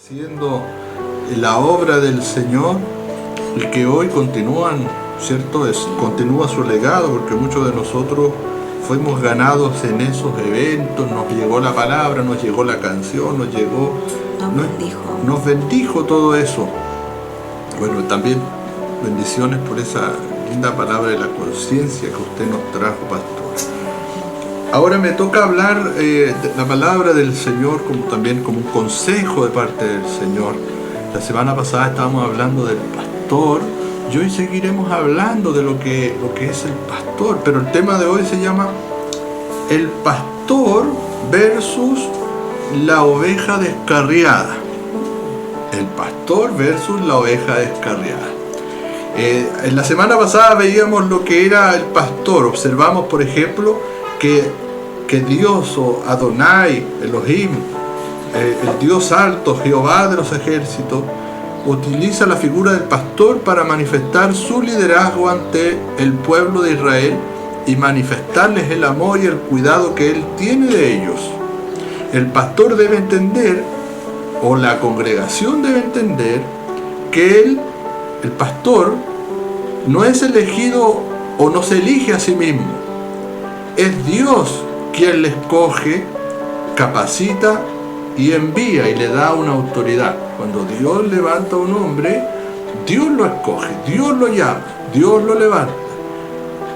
Siendo la obra del Señor y que hoy continúan, ¿cierto? Continúa su legado, porque muchos de nosotros fuimos ganados en esos eventos, nos llegó la palabra, nos llegó la canción, nos bendijo todo eso. Bueno, también bendiciones por esa linda palabra de la conciencia que usted nos trajo, pastor. Ahora me toca hablar de la palabra del Señor también como un consejo de parte del Señor. La semana pasada estábamos hablando del pastor y hoy seguiremos hablando de lo que es el pastor, pero el tema de hoy se llama el pastor versus la oveja descarriada. El pastor versus la oveja descarriada. En la semana pasada veíamos lo que era el pastor. Observamos, por ejemplo, que Dios, o Adonai, Elohim, el Dios alto, Jehová de los ejércitos, utiliza la figura del pastor para manifestar su liderazgo ante el pueblo de Israel y manifestarles el amor y el cuidado que Él tiene de ellos. El pastor debe entender, o la congregación debe entender, que el pastor, no es elegido o no se elige a sí mismo. Es Dios quien le escoge, capacita y envía y le da una autoridad. Cuando Dios levanta a un hombre, Dios lo escoge, Dios lo llama, Dios lo levanta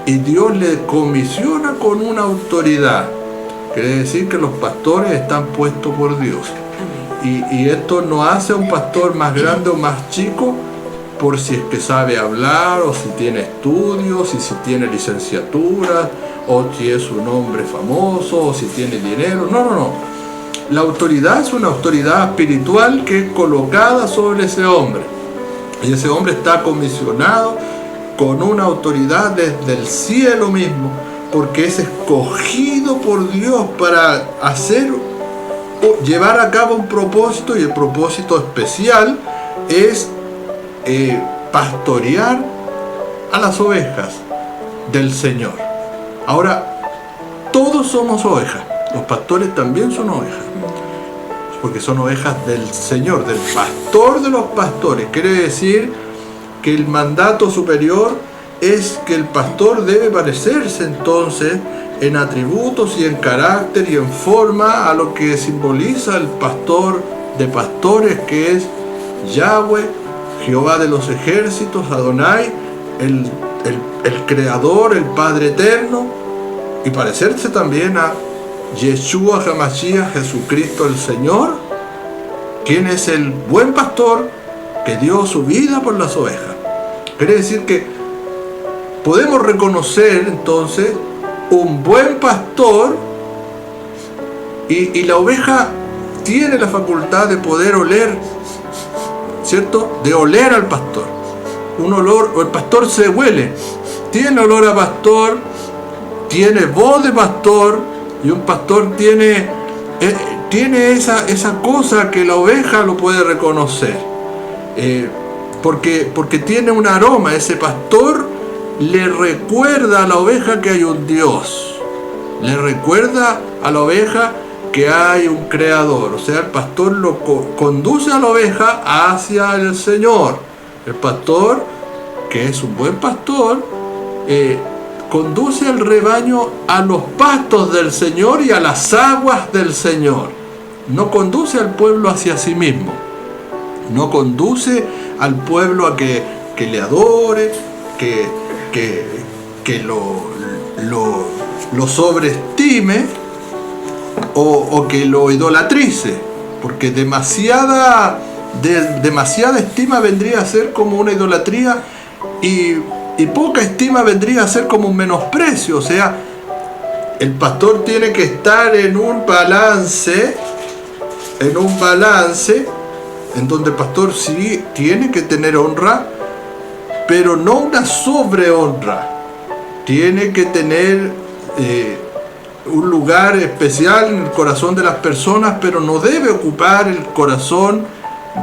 y Dios le comisiona con una autoridad. Quiere decir que los pastores están puestos por Dios. Y esto no hace a un pastor más grande o más chico por si es que sabe hablar, o si tiene estudios, y si tiene licenciatura, o si es un hombre famoso, o si tiene dinero. No. La autoridad es una autoridad espiritual que es colocada sobre ese hombre. Y ese hombre está comisionado con una autoridad desde el cielo mismo, porque es escogido por Dios para llevar a cabo un propósito, y el propósito especial es pastorear a las ovejas del Señor. Ahora, todos somos ovejas, los pastores también son ovejas, porque son ovejas del Señor, del pastor de los pastores. Quiere decir que el mandato superior es que el pastor debe parecerse entonces en atributos y en carácter y en forma a lo que simboliza el pastor de pastores, que es Yahweh, Jehová de los ejércitos, Adonai, el Creador, el Padre eterno, y parecerse también a Yeshua HaMashiach, Jesucristo el Señor, quien es el buen pastor que dio su vida por las ovejas. Quiere decir que podemos reconocer entonces un buen pastor, y la oveja tiene la facultad de poder oler, ¿cierto? De oler al pastor. Un olor, o el pastor se huele, tiene olor a pastor, tiene voz de pastor, y un pastor tiene esa cosa que la oveja lo puede reconocer, porque tiene un aroma. Ese pastor le recuerda a la oveja que hay un Dios, le recuerda a la oveja que hay un creador. O sea, el pastor lo conduce a la oveja hacia el Señor. El pastor, que es un buen pastor, conduce al rebaño a los pastos del Señor y a las aguas del Señor. No conduce al pueblo hacia sí mismo, no conduce al pueblo a que le adore, que lo sobreestime, o que lo idolatrice, porque demasiada estima vendría a ser como una idolatría, y poca estima vendría a ser como un menosprecio. O sea, el pastor tiene que estar en un balance en donde el pastor sí tiene que tener honra, pero no una sobrehonra. Tiene que tener un lugar especial en el corazón de las personas, pero no debe ocupar el corazón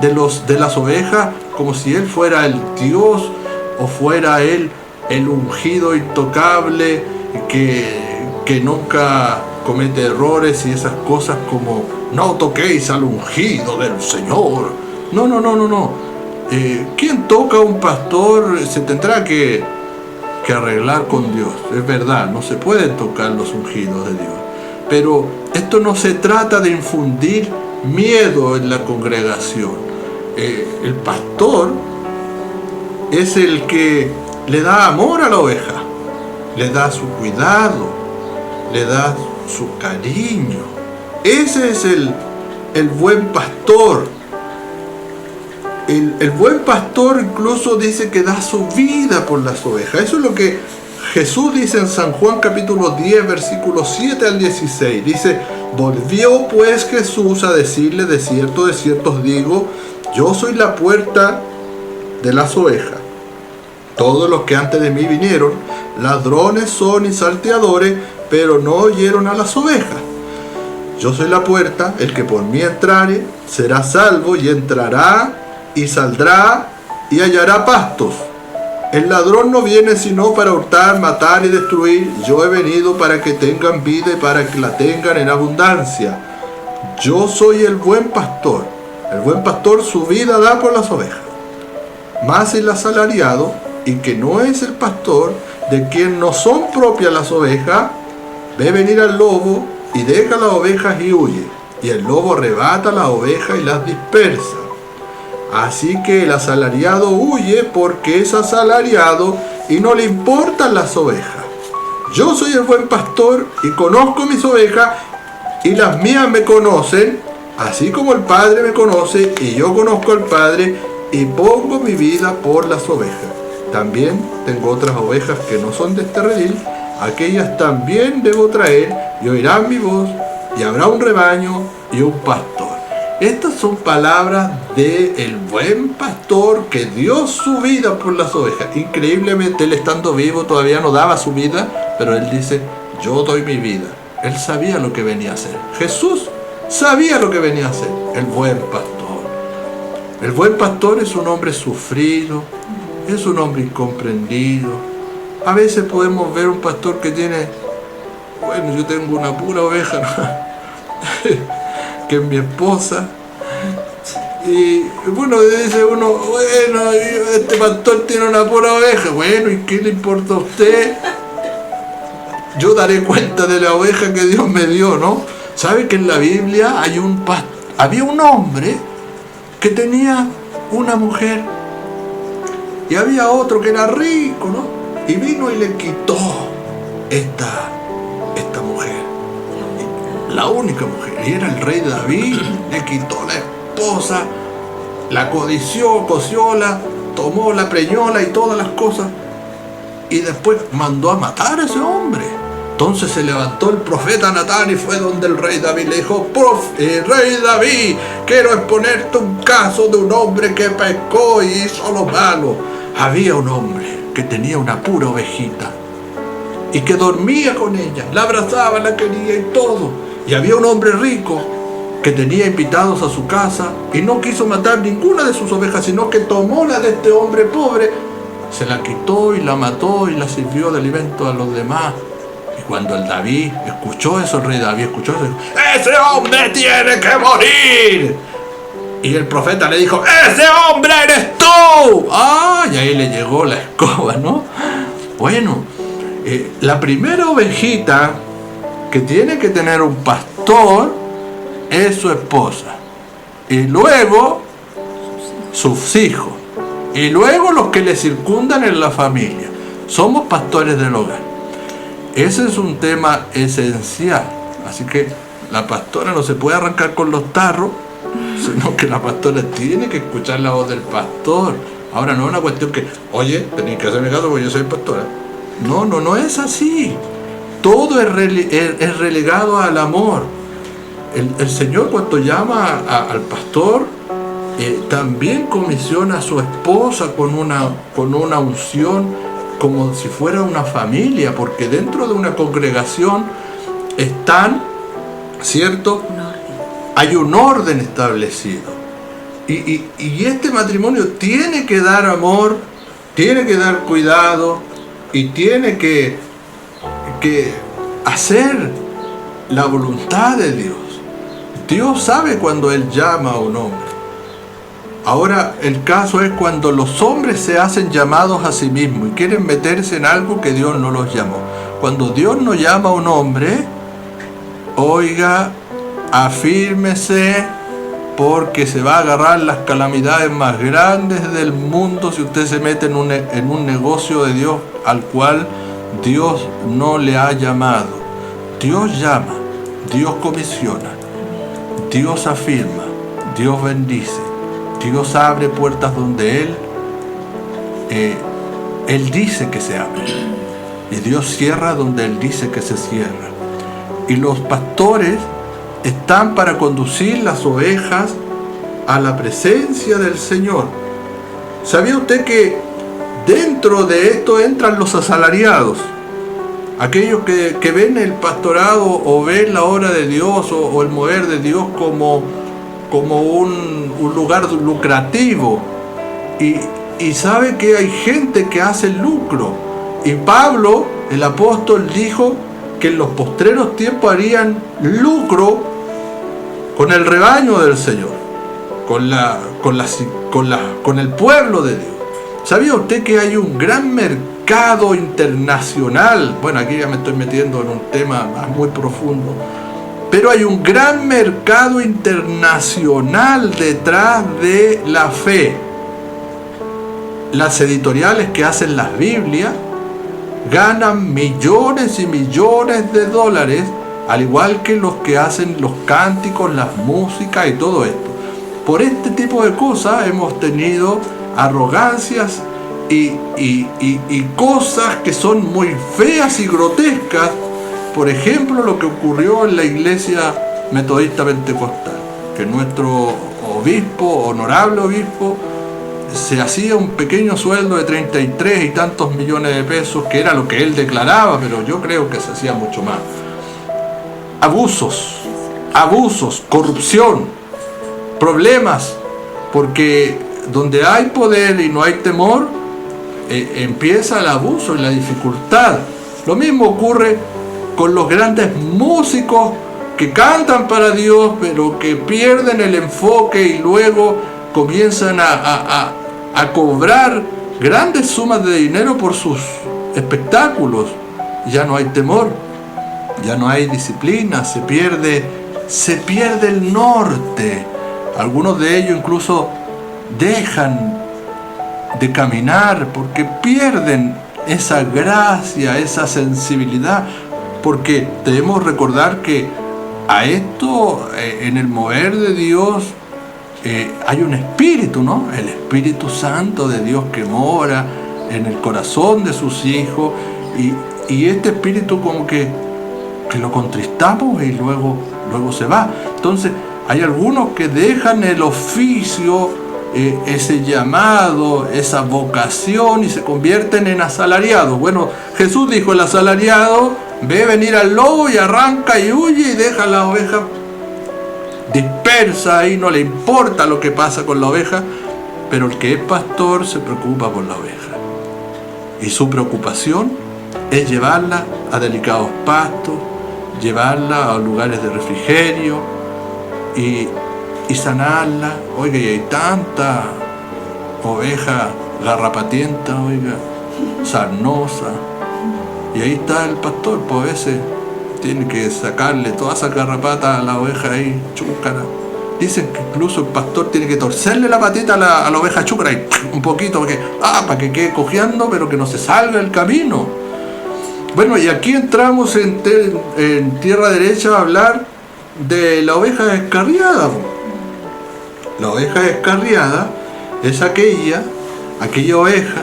de las ovejas como si él fuera el Dios, o fuera él el ungido intocable que nunca comete errores y esas cosas como no toquéis al ungido del Señor. No. Quien toca a un pastor se tendrá que arreglar con Dios. Es verdad, no se pueden tocar los ungidos de Dios. Pero esto no se trata de infundir miedo en la congregación. El pastor es el que le da amor a la oveja, le da su cuidado, le da su cariño. Ese es el buen pastor. El buen pastor incluso dice que da su vida por las ovejas. Eso es lo que Jesús dice en San Juan capítulo 10, versículos 7 al 16. Dice: volvió pues Jesús a decirle: de cierto os digo, yo soy la puerta de las ovejas. Todos los que antes de mí vinieron, ladrones son y salteadores, pero no oyeron a las ovejas. Yo soy la puerta, el que por mí entrare será salvo, y entrará y saldrá y hallará pastos. El ladrón no viene sino para hurtar, matar y destruir. Yo he venido para que tengan vida y para que la tengan en abundancia. Yo soy el buen pastor. El buen pastor su vida da por las ovejas. Mas el asalariado, y que no es el pastor, de quien no son propias las ovejas, ve venir al lobo y deja las ovejas y huye. Y el lobo arrebata las ovejas y las dispersa. Así que el asalariado huye porque es asalariado y no le importan las ovejas. Yo soy el buen pastor y conozco mis ovejas, y las mías me conocen, así como el Padre me conoce y yo conozco al Padre y pongo mi vida por las ovejas. También tengo otras ovejas que no son de este redil, aquellas también debo traer, y oirán mi voz, y habrá un rebaño y un pastor. Estas son palabras del buen pastor que dio su vida por las ovejas. Increíblemente, él estando vivo todavía no daba su vida, pero él dice: yo doy mi vida. Él sabía lo que venía a hacer. Jesús sabía lo que venía a hacer, el buen pastor. El buen pastor es un hombre sufrido, es un hombre incomprendido. A veces podemos ver un pastor que tiene, bueno, yo tengo una pura oveja, ¿no? Que es mi esposa, y bueno, dice uno: bueno, este pastor tiene una pura oveja. Bueno, ¿y qué le importa a usted? Yo daré cuenta de la oveja que Dios me dio, ¿no? ¿Sabe que en la Biblia había un hombre que tenía una mujer, y había otro que era rico, ¿no? Y vino y le quitó esta mujer, la única mujer, y era el rey David. Le quitó la esposa, la codició, cocióla, tomó la preñola y todas las cosas, y después mandó a matar a ese hombre. Entonces se levantó el profeta Natán y fue donde el rey David. Le dijo: rey David, quiero exponerte un caso de un hombre que pecó y hizo lo malo. Había un hombre que tenía una pura ovejita y que dormía con ella, la abrazaba, la quería y todo. Y había un hombre rico que tenía invitados a su casa y no quiso matar ninguna de sus ovejas, sino que tomó la de este hombre pobre, se la quitó y la mató y la sirvió de alimento a los demás. Y cuando el David escuchó eso, el rey David escuchó eso, dijo: ¡ese hombre tiene que morir! Y el profeta le dijo: ¡ese hombre eres tú! ¡Ah! Y ahí le llegó la escoba, ¿no? Bueno, la primera ovejita que tiene que tener un pastor es su esposa, y luego sus hijos, y luego los que le circundan en la familia. Somos pastores del hogar. Ese es un tema esencial. Así que la pastora no se puede arrancar con los tarros, sino que la pastora tiene que escuchar la voz del pastor. Ahora no es una cuestión que: oye, tenéis que hacerme caso porque yo soy pastora. No es así. Todo es relegado al amor. El Señor, cuando llama al pastor, también comisiona a su esposa con una unción, como si fuera una familia, porque dentro de una congregación están, ¿cierto? Hay un orden establecido. Y este matrimonio tiene que dar amor, tiene que dar cuidado, y tiene que hacer la voluntad de Dios. Dios sabe cuando Él llama a un hombre. Ahora, el caso es cuando los hombres se hacen llamados a sí mismos y quieren meterse en algo que Dios no los llamó. Cuando Dios no llama a un hombre, oiga, afírmese, porque se va a agarrar las calamidades más grandes del mundo si usted se mete en un negocio de Dios al cual Dios no le ha llamado. Dios llama, Dios comisiona, Dios afirma, Dios bendice, Dios abre puertas donde Él dice que se abre, y Dios cierra donde Él dice que se cierra. Y los pastores están para conducir las ovejas a la presencia del Señor. ¿Sabía usted que dentro de esto entran los asalariados? Aquellos que ven el pastorado o ven la obra de Dios o el mover de Dios como un lugar lucrativo. Y sabe que hay gente que hace lucro. Y Pablo, el apóstol, dijo que en los postreros tiempos harían lucro con el rebaño del Señor, con el pueblo de Dios. ¿Sabía usted que hay un gran mercado internacional? Bueno, aquí ya me estoy metiendo en un tema muy profundo, pero hay un gran mercado internacional detrás de la fe. Las editoriales que hacen las Biblias ganan millones y millones de dólares, al igual que los que hacen los cánticos, las músicas y todo esto. Por este tipo de cosas hemos tenido arrogancias y cosas que son muy feas y grotescas. Por ejemplo, lo que ocurrió en la iglesia metodista pentecostal, que nuestro obispo, honorable obispo, se hacía un pequeño sueldo de 33 y tantos millones de pesos, que era lo que él declaraba, pero yo creo que se hacía mucho más. Abusos, corrupción, problemas, porque donde hay poder y no hay temor, empieza el abuso y la dificultad. Lo mismo ocurre con los grandes músicos que cantan para Dios, pero que pierden el enfoque y luego comienzan a cobrar grandes sumas de dinero por sus espectáculos. Ya no hay temor, ya no hay disciplina, se pierde el norte. Algunos de ellos incluso dejan de caminar porque pierden esa gracia, esa sensibilidad, porque debemos recordar que a esto, en el mover de Dios, hay un espíritu, ¿no? El Espíritu Santo de Dios que mora en el corazón de sus hijos, y este espíritu como que lo contristamos y luego se va. Entonces hay algunos que dejan el oficio, ese llamado, esa vocación, y se convierten en asalariados. Bueno, Jesús dijo: el asalariado ve venir al lobo y arranca y huye y deja a la oveja dispersa y no le importa lo que pasa con la oveja. Pero el que es pastor se preocupa por la oveja, y su preocupación es llevarla a delicados pastos, llevarla a lugares de refrigerio y sanarla. Oiga, y hay tanta oveja garrapatienta, oiga, sarnosa, y ahí está el pastor, pues a veces tiene que sacarle todas esas garrapatas a la oveja ahí, chúcara. Dicen que incluso el pastor tiene que torcerle la patita a la oveja chúcara y un poquito, para que quede cojeando, pero que no se salga del camino. Bueno, y aquí entramos en tierra derecha a hablar de la oveja descarriada. La oveja descarriada es aquella oveja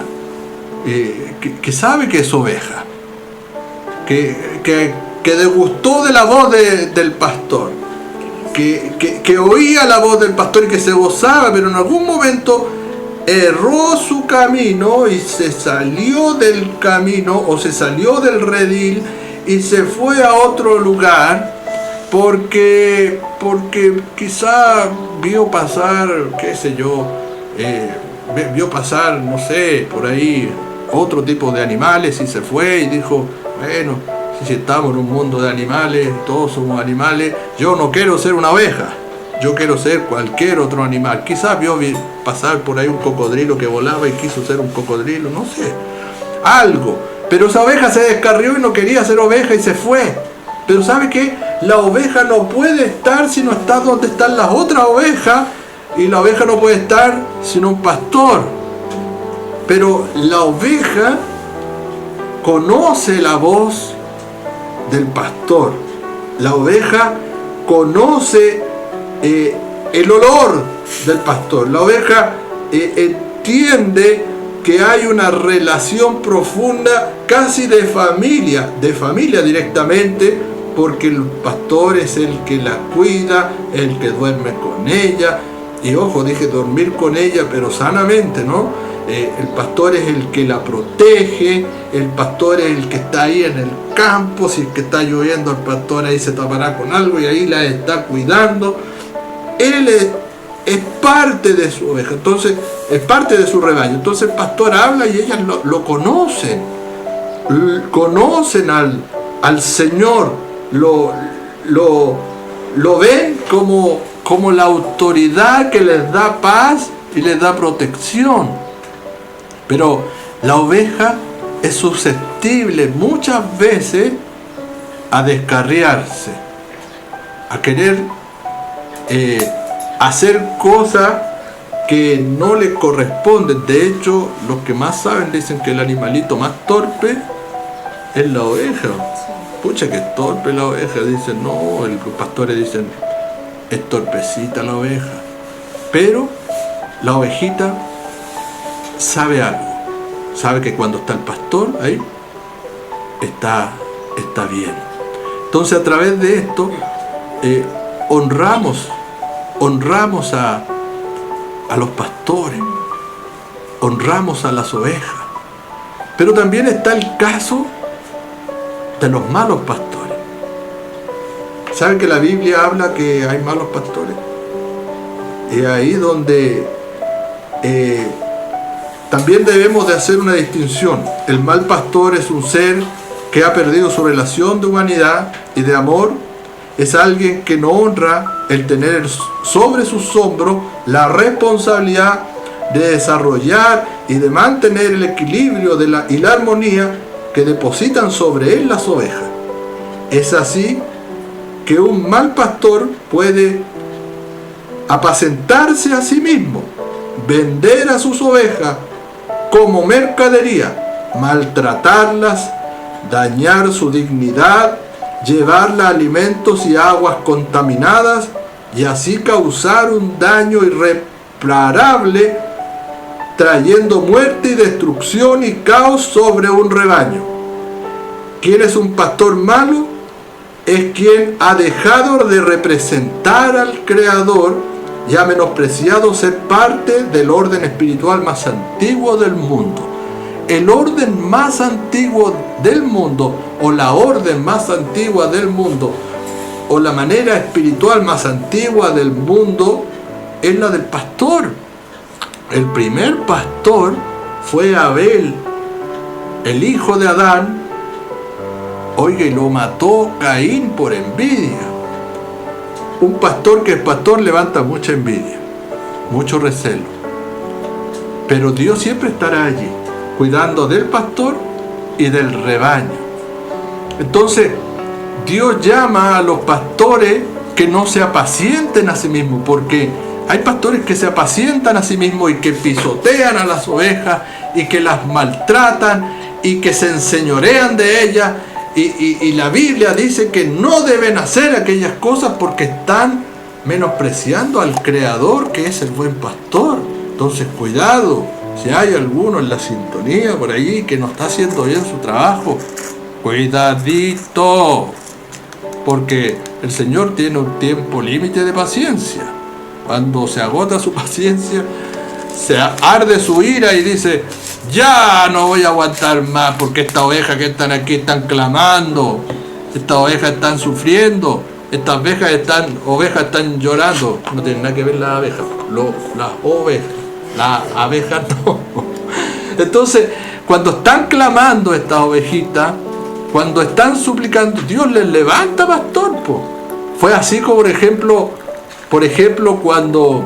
que sabe que es oveja, que degustó de la voz del pastor, que oía la voz del pastor y que se gozaba, pero en algún momento erró su camino y se salió del camino, o se salió del redil y se fue a otro lugar porque quizá vio pasar, qué sé yo, vio pasar, no sé, por ahí otro tipo de animales y se fue y dijo: bueno, Si estamos en un mundo de animales, todos somos animales, yo no quiero ser una oveja, yo quiero ser cualquier otro animal. Quizás vio pasar por ahí un cocodrilo que volaba y quiso ser un cocodrilo, no sé, algo. Pero esa oveja se descarrió y no quería ser oveja y se fue. Pero ¿sabe qué? La oveja no puede estar si no está donde están las otras ovejas, y la oveja no puede estar sin un pastor. Pero la oveja conoce la voz del pastor. La oveja conoce el olor del pastor. La oveja entiende que hay una relación profunda, casi de familia directamente, porque el pastor es el que la cuida, el que duerme con ella. Y ojo, dije dormir con ella, pero sanamente, ¿no? El pastor es el que la protege, el pastor es el que está ahí en el campo. Si es que está lloviendo, el pastor ahí se tapará con algo y ahí la está cuidando. Él es parte de su oveja, entonces es parte de su rebaño. Entonces el pastor habla y ellas lo conocen, conocen al Señor, lo ven como la autoridad que les da paz y les da protección. Pero la oveja es susceptible muchas veces a descarriarse, a querer hacer cosas que no le corresponden. De hecho, los que más saben dicen que el animalito más torpe es la oveja. Pucha, que es torpe la oveja. Dicen, no, los pastores dicen, es torpecita la oveja. Pero la ovejita sabe algo. Sabe que cuando está el pastor ahí, está bien. Entonces, a través de esto, honramos a los pastores, honramos a las ovejas. Pero también está el caso de los malos pastores. ¿Saben que la Biblia habla que hay malos pastores? Y ahí donde también debemos de hacer una distinción. El mal pastor es un ser que ha perdido su relación de humanidad y de amor. Es alguien que no honra el tener sobre sus hombros la responsabilidad de desarrollar y de mantener el equilibrio y la armonía que depositan sobre él las ovejas. Es así que un mal pastor puede apacentarse a sí mismo, vender a sus ovejas como mercadería, maltratarlas, dañar su dignidad, llevarla a alimentos y aguas contaminadas y así causar un daño irreparable, trayendo muerte y destrucción y caos sobre un rebaño. ¿Quién es un pastor malo? Es quien ha dejado de representar al Creador y ha menospreciado ser parte del orden espiritual más antiguo del mundo. El orden más antiguo del mundo, o la orden más antigua del mundo, o la manera espiritual más antigua del mundo, es la del pastor. El primer pastor fue Abel, el hijo de Adán. Oiga, y lo mató Caín por envidia. Un pastor que es pastor levanta mucha envidia, mucho recelo. Pero Dios siempre estará allí, cuidando del pastor y del rebaño. Entonces, Dios llama a los pastores que no se apacienten a sí mismos, porque hay pastores que se apacientan a sí mismos y que pisotean a las ovejas y que las maltratan y que se enseñorean de ellas. Y la Biblia dice que no deben hacer aquellas cosas porque están menospreciando al Creador, que es el buen pastor. Entonces, cuidado, si hay alguno en la sintonía por allí que no está haciendo bien su trabajo, cuidadito, porque el Señor tiene un tiempo límite de paciencia. Cuando se agota su paciencia, se arde su ira y dice, ya no voy a aguantar más, porque estas ovejas que están aquí están clamando, estas ovejas están sufriendo, estas ovejas están llorando. No tiene nada que ver las abejas, las ovejas, las abejas no. Entonces, cuando están clamando estas ovejitas, Cuando están suplicando, Dios les levanta pastor, po. Fue así como, por ejemplo, cuando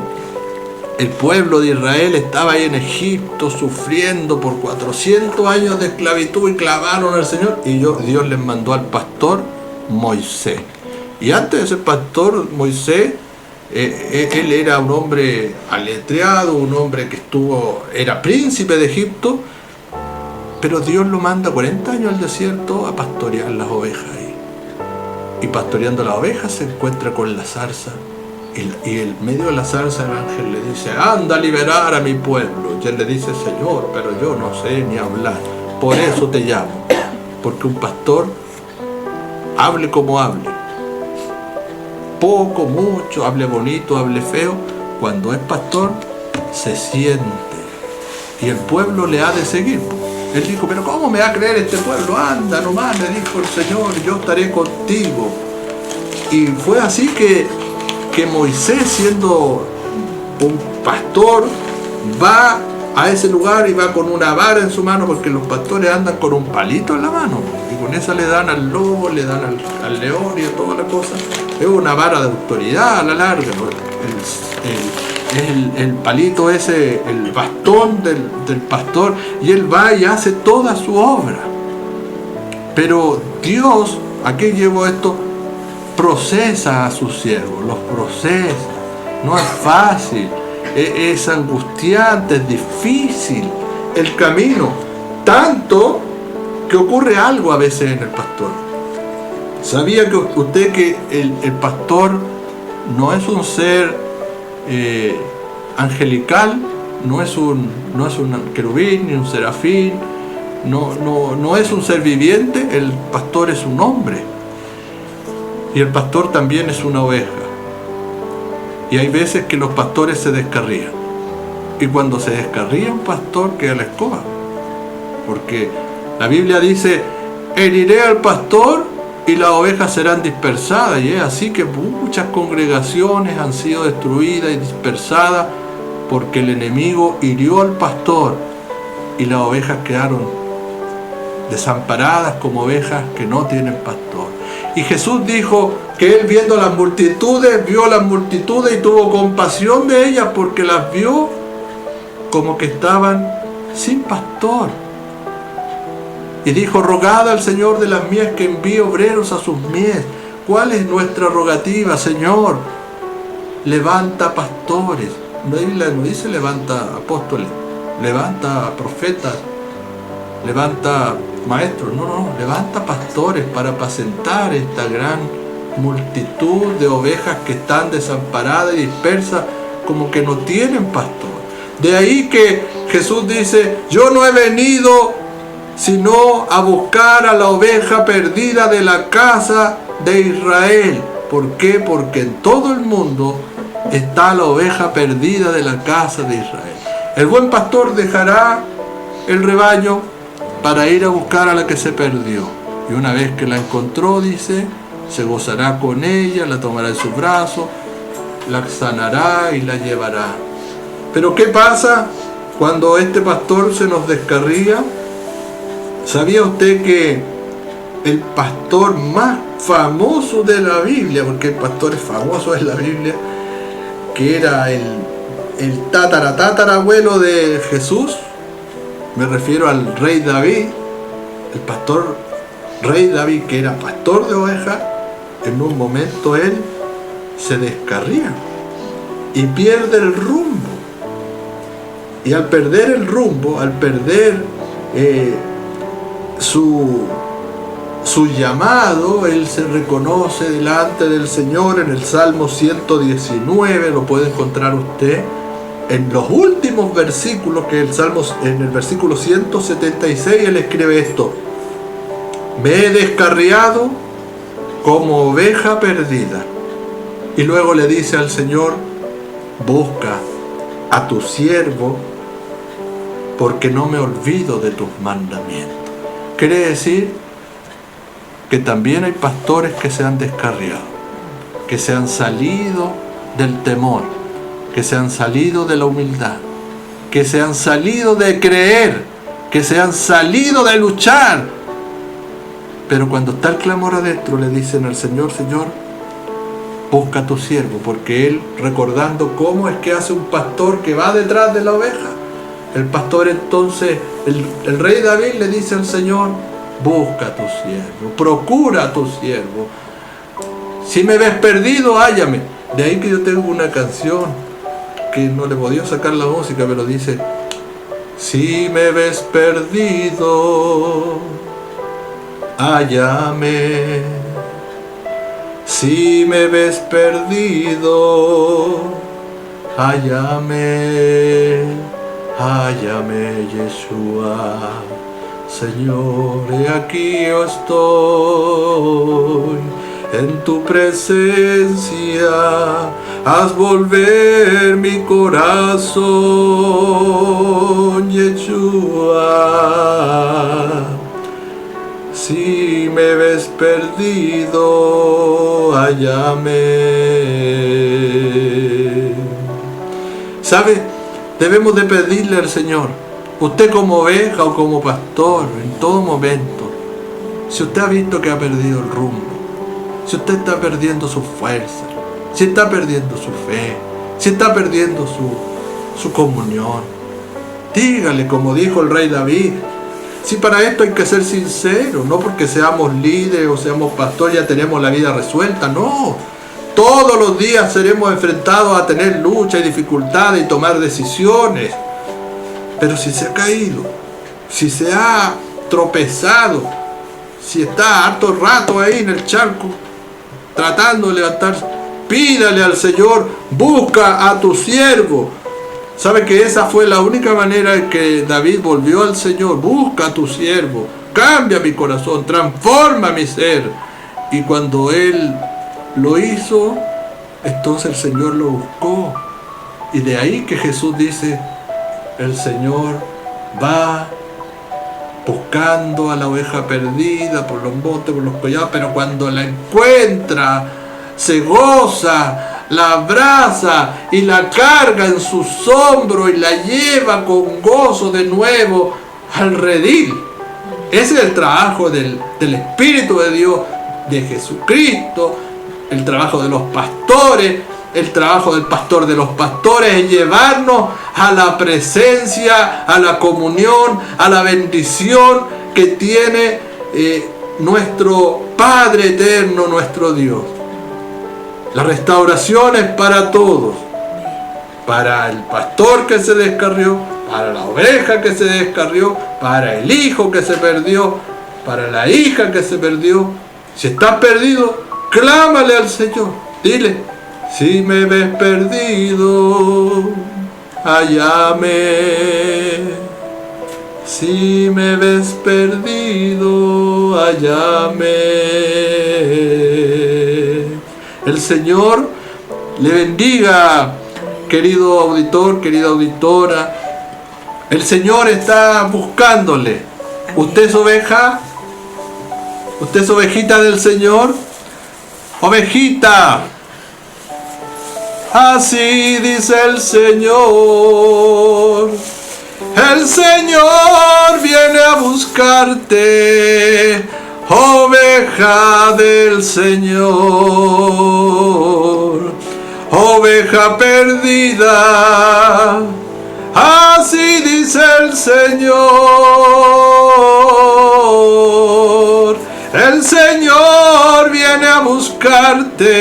el pueblo de Israel estaba ahí en Egipto sufriendo por 400 años de esclavitud y clamaron al Señor, y Dios les mandó al pastor Moisés. Y antes de ser pastor Moisés, él era un hombre aletreado, un hombre que era príncipe de Egipto, pero Dios lo manda 40 años al desierto a pastorear las ovejas ahí. Y pastoreando las ovejas se encuentra con la zarza, y en medio de la zarza el ángel le dice: anda a liberar a mi pueblo. Y él le dice: Señor, pero yo no sé ni hablar, por eso te llamo, porque un pastor, hable como hable, poco, mucho, hable bonito, hable feo, cuando es pastor se siente, y el pueblo le ha de seguir. Él dijo: pero ¿cómo me va a creer este pueblo? Anda nomás, le dijo el Señor, yo estaré contigo. Y fue así que Moisés, siendo un pastor, va a ese lugar y va con una vara en su mano, porque los pastores andan con un palito en la mano, y con esa le dan al lobo, le dan al león y a toda la cosa. Es una vara de autoridad a la larga, ¿no? El palito ese, el bastón del pastor, y él va y hace toda su obra. Pero Dios, ¿a qué llevó esto? Procesa a sus siervos, los procesa. No es fácil, es angustiante, es difícil el camino, tanto que ocurre algo a veces en el pastor. ¿Sabía que usted que el pastor no es un ser angelical, no es un querubín ni un serafín, no es un ser viviente? El pastor es un hombre, y el pastor también es una oveja. Y hay veces que los pastores se descarrían, y cuando se descarría un pastor queda la escoba, porque la Biblia dice: heriré al pastor y las ovejas serán dispersadas. Y es así que muchas congregaciones han sido destruidas y dispersadas porque el enemigo hirió al pastor, y las ovejas quedaron desamparadas como ovejas que no tienen pastor. Y Jesús dijo que él, viendo las multitudes, vio las multitudes y tuvo compasión de ellas, porque las vio como que estaban sin pastor. Y dijo: rogad al Señor de las mies que envíe obreros a sus mies. ¿Cuál es nuestra rogativa? Señor, levanta pastores. La Biblia no dice levanta apóstoles, levanta profetas, levanta maestros. No, levanta pastores para apacentar esta gran multitud de ovejas que están desamparadas y dispersas, como que no tienen pastor. De ahí que Jesús dice: yo no he venido sino a buscar a la oveja perdida de la casa de Israel. ¿Por qué? Porque en todo el mundo está la oveja perdida de la casa de Israel. El buen pastor dejará el rebaño para ir a buscar a la que se perdió, y una vez que la encontró, dice, se gozará con ella, la tomará en sus brazos, la sanará y la llevará. Pero ¿qué pasa cuando este pastor se nos descarría? ¿Sabía usted que el pastor más famoso de la Biblia, porque el pastor es famoso en la Biblia, que era el tatarabuelo de Jesús, me refiero al rey David, el pastor rey David, que era pastor de ovejas, en un momento él se descarría y pierde el rumbo. Y al perder el rumbo, al perder su llamado, él se reconoce delante del Señor en el Salmo 119, lo puede encontrar usted en los últimos versículos, que en el versículo 176, él escribe esto: me he descarriado como oveja perdida. Y luego le dice al Señor: busca a tu siervo, porque no me olvido de tus mandamientos. Quiere decir que también hay pastores que se han descarriado, que se han salido del temor, que se han salido de la humildad, que se han salido de creer, que se han salido de luchar Pero cuando está el clamor adentro, le dicen al Señor: Señor, busca a tu siervo, porque él, recordando cómo es que hace un pastor que va detrás de la oveja, el pastor entonces, el rey David le dice al Señor: busca a tu siervo, procura a tu siervo. Si me ves perdido, hállame. De ahí que yo tengo una canción que no le podía sacar la música, pero dice: si me ves perdido, hállame. Si me ves perdido, hállame. Hállame, Yeshua. Señor, he aquí yo estoy en tu presencia. Haz volver mi corazón, Yeshua. Si me ves perdido, hállame. ¿Sabe? Debemos de pedirle al Señor, usted como oveja o como pastor, en todo momento, si usted ha visto que ha perdido el rumbo, si usted está perdiendo su fuerza, si está perdiendo su fe, si está perdiendo su comunión, dígale como dijo el rey David. Si para esto hay que ser sincero, no porque seamos líderes o seamos pastores ya tenemos la vida resuelta, no. Todos los días seremos enfrentados a tener lucha y dificultades y tomar decisiones. Pero si se ha caído, si se ha tropezado, si está harto rato ahí en el charco tratando de levantarse, pídale al Señor: busca a tu siervo. ¿Sabe que esa fue la única manera en que David volvió al Señor? Busca a tu siervo, cambia mi corazón, transforma mi ser. Y cuando él lo hizo, entonces el Señor lo buscó. Y de ahí que Jesús dice: el Señor va buscando a la oveja perdida por los montes, por los collados, pero cuando la encuentra, se goza, la abraza y la carga en sus hombros y la lleva con gozo de nuevo al redil. Ese es el trabajo del Espíritu de Dios, de Jesucristo. El trabajo de los pastores, el trabajo del pastor de los pastores es llevarnos a la presencia, a la comunión, a la bendición que tiene nuestro Padre eterno, nuestro Dios. La restauración es para todos, para el pastor que se descarrió, para la oveja que se descarrió, para el hijo que se perdió, para la hija que se perdió. Si estás perdido, clámale al Señor, dile: si me ves perdido, hállame. Si me ves perdido, hállame. El Señor le bendiga, querido auditor, querida auditora. El Señor está buscándole. ¿Usted es oveja? ¿Usted es ovejita del Señor? Ovejita. Así dice el Señor. El Señor viene a buscarte, oveja del Señor, oveja perdida. Así dice el Señor. El Señor viene a buscarte,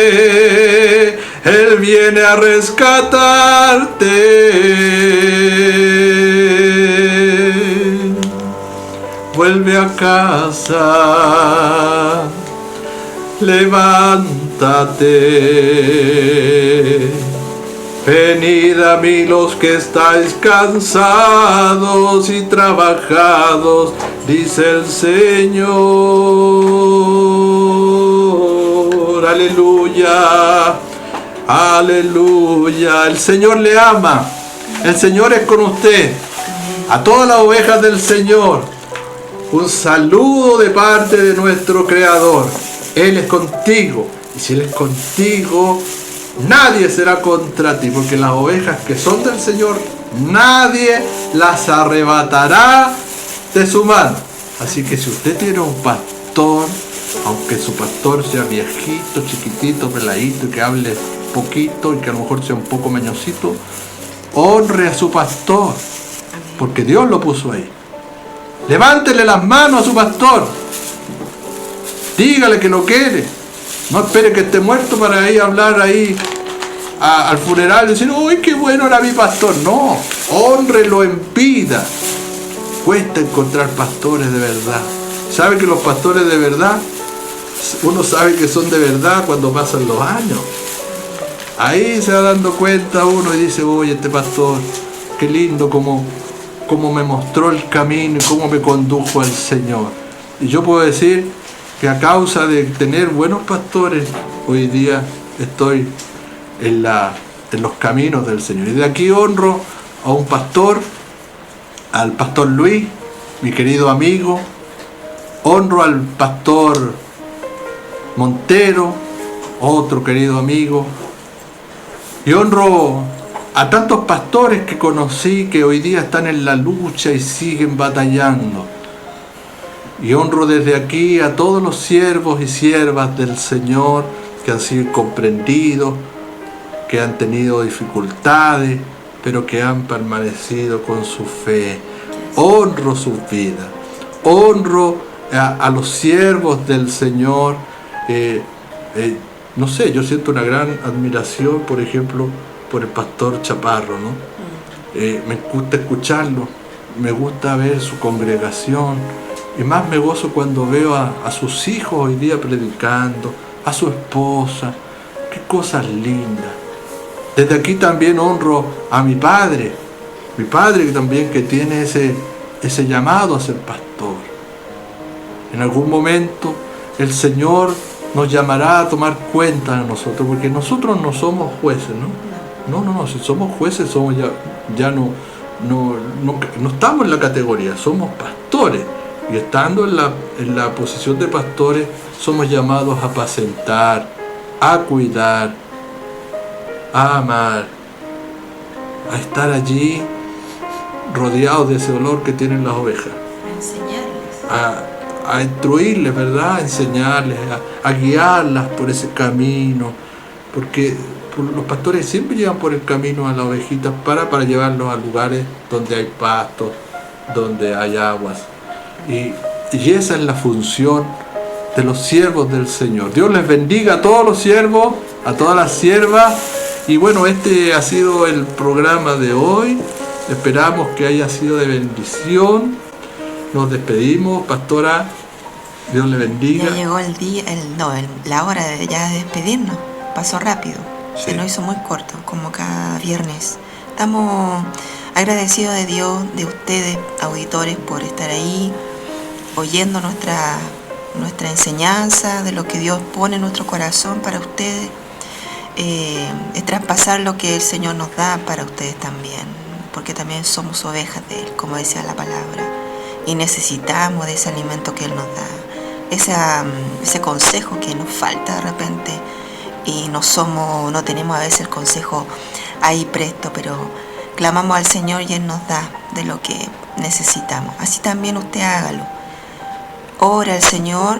Él viene a rescatarte. Vuelve a casa, levántate. Venid a mí los que estáis cansados y trabajados, dice el Señor. Aleluya, aleluya. El Señor le ama, el Señor es con usted. A todas las ovejas del Señor, un saludo de parte de nuestro Creador. Él es contigo, y si Él es contigo, nadie será contra ti, porque las ovejas que son del Señor, nadie las arrebatará de su mano. Así que si usted tiene un pastor, pastor, aunque su pastor sea viejito, chiquitito, peladito y que hable poquito y que a lo mejor sea un poco mañosito, honre a su pastor, porque Dios lo puso ahí. Levántele las manos a su pastor, dígale que lo quiere, no espere que esté muerto para ir a hablar ahí al funeral y decir, uy, qué bueno era mi pastor. No, hónrelo en vida. Cuesta encontrar pastores de verdad. ¿Sabe que los pastores de verdad, uno sabe que son de verdad cuando pasan los años? Ahí se va dando cuenta uno y dice, oye, este pastor, qué lindo cómo me mostró el camino y cómo me condujo al Señor. Y yo puedo decir que a causa de tener buenos pastores, hoy día estoy en los caminos del Señor. Y de aquí honro a un pastor, al pastor Luis, mi querido amigo. Honro al pastor Montero, otro querido amigo. Y honro a tantos pastores que conocí que hoy día están en la lucha y siguen batallando. Y honro desde aquí a todos los siervos y siervas del Señor que han sido comprendidos, que han tenido dificultades, pero que han permanecido con su fe. Honro sus vidas. Honro a los siervos del Señor. No sé, yo siento una gran admiración, por ejemplo, por el pastor Chaparro, ¿no? Me gusta escucharlo, me gusta ver su congregación, y más me gozo cuando veo a sus hijos hoy día predicando, a su esposa. Qué cosas lindas. Desde aquí también honro a mi padre también, que tiene ese llamado a ser pastor. En algún momento el Señor nos llamará a tomar cuenta de nosotros, porque nosotros no somos jueces, ¿no? No, si somos jueces somos ya no estamos en la categoría, somos pastores. Y estando en la posición de pastores, somos llamados a apacentar, a cuidar, a amar, a estar allí rodeados de ese olor que tienen las ovejas. A enseñarles. A instruirles, ¿verdad? A enseñarles, a guiarlas por ese camino. Porque los pastores siempre llevan por el camino a las ovejitas para llevarlos a lugares donde hay pastos, donde hay aguas. Y esa es la función de los siervos del Señor. Dios les bendiga a todos los siervos, a todas las siervas. Y bueno, este ha sido el programa de hoy. Esperamos que haya sido de bendición. Nos despedimos, pastora. Dios le bendiga. Ya llegó la hora de despedirnos. Pasó rápido. Sí. Se nos hizo muy corto, como cada viernes. Estamos agradecidos de Dios, de ustedes, auditores, por estar ahí, oyendo nuestra enseñanza, de lo que Dios pone en nuestro corazón para ustedes. Es traspasar lo que el Señor nos da para ustedes también, porque también somos ovejas de Él, como decía la palabra, y necesitamos de ese alimento que Él nos da, ese consejo que nos falta de repente, y no tenemos a veces el consejo ahí presto, pero clamamos al Señor y Él nos da de lo que necesitamos. Así también usted hágalo. Ora al Señor,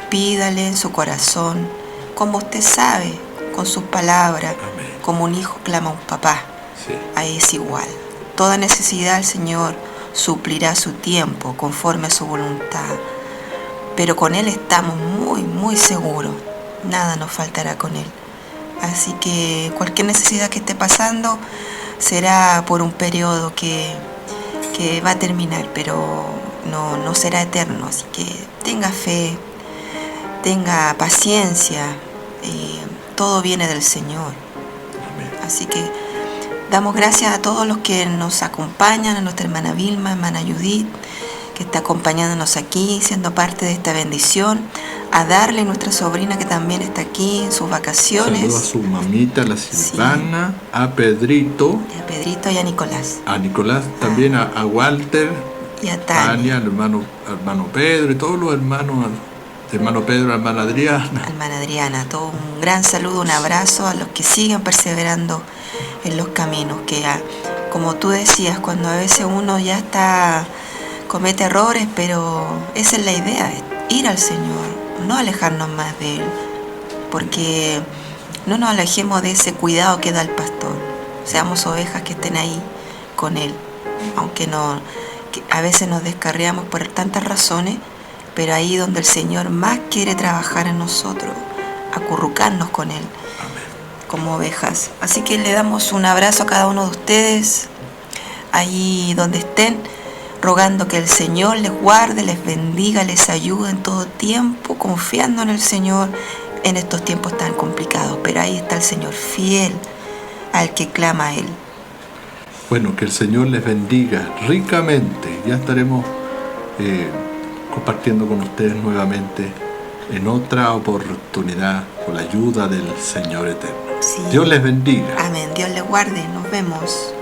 pídale en su corazón, como usted sabe, con sus palabras. Amén. Como un hijo clama a un papá. Sí. Ahí es igual. Toda necesidad el Señor suplirá a su tiempo, conforme a su voluntad. Pero con Él estamos muy, muy seguros. Nada nos faltará con Él. Así que cualquier necesidad que esté pasando será por un periodo que va a terminar, pero no será eterno. Así que tenga fe, tenga paciencia, todo viene del Señor. Amén. Así que damos gracias a todos los que nos acompañan, a nuestra hermana Vilma, hermana Judith, que está acompañándonos aquí, siendo parte de esta bendición, a Darle, nuestra sobrina, que también está aquí en sus vacaciones. Saludo a su mamita, la Silvana, sí. A Pedrito. A Pedrito y a Nicolás. A Nicolás, también a Walter. Y a Tania. Al hermano Pedro y todos los hermanos, hermano Pedro, hermana Adriana. Hermana Adriana, todo un gran saludo, un abrazo a los que siguen perseverando en los caminos, que como tú decías, cuando a veces uno ya comete errores, pero esa es la idea, ir al Señor, no alejarnos más de Él, porque no nos alejemos de ese cuidado que da el pastor. Seamos ovejas que estén ahí con Él, aunque a veces nos descarriamos por tantas razones, pero ahí donde el Señor más quiere trabajar en nosotros, acurrucarnos con Él como ovejas. Así que le damos un abrazo a cada uno de ustedes ahí donde estén, rogando que el Señor les guarde, les bendiga, les ayude en todo tiempo, confiando en el Señor en estos tiempos tan complicados. Pero ahí está el Señor fiel al que clama a Él. Bueno, que el Señor les bendiga ricamente. Ya estaremos compartiendo con ustedes nuevamente en otra oportunidad con la ayuda del Señor eterno. Sí. Dios les bendiga. Amén. Dios les guarde. Nos vemos.